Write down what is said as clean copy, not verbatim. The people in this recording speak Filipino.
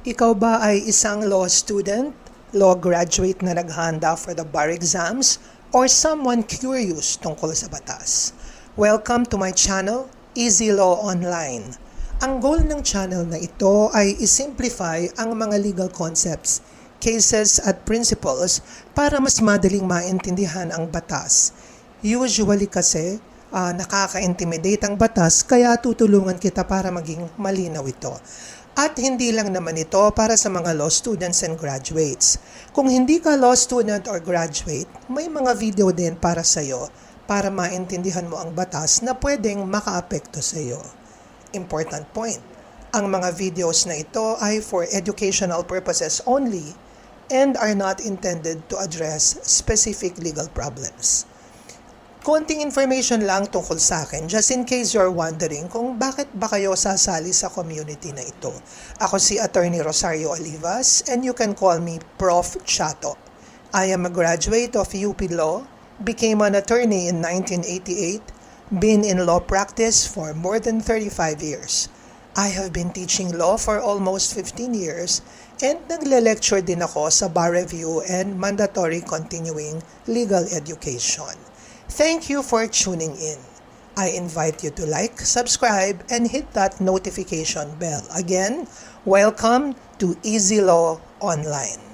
Ikaw ba ay isang law student, law graduate na naghahanda for the bar exams, or someone curious tungkol sa batas? Welcome to my channel, Easy Law Online. Ang goal ng channel na ito ay isimplify ang mga legal concepts, cases at principles para mas madaling maintindihan ang batas. Usually kasi, nakaka-intimidate ang batas kaya tutulungan kita para maging malinaw ito. At hindi lang naman ito para sa mga law students and graduates. Kung hindi ka law student or graduate, may mga video din para sa iyo para maintindihan mo ang batas na pwedeng makaapekto sa iyo. Important point, ang mga videos na ito ay for educational purposes only and are not intended to address specific legal problems. Konting information lang tungkol sa akin, just in case you're wondering kung bakit ba kayo sasali sa community na ito. Ako si Attorney Rosario Olivas and you can call me Prof. Chato. I am a graduate of UP Law, became an attorney in 1988, been in law practice for more than 35 years. I have been teaching law for almost 15 years and nagle-lecture din ako sa Bar Review and Mandatory Continuing Legal Education. Thank you for tuning in. I invite you to like, subscribe, and hit that notification bell. Again, welcome to Easy Law Online.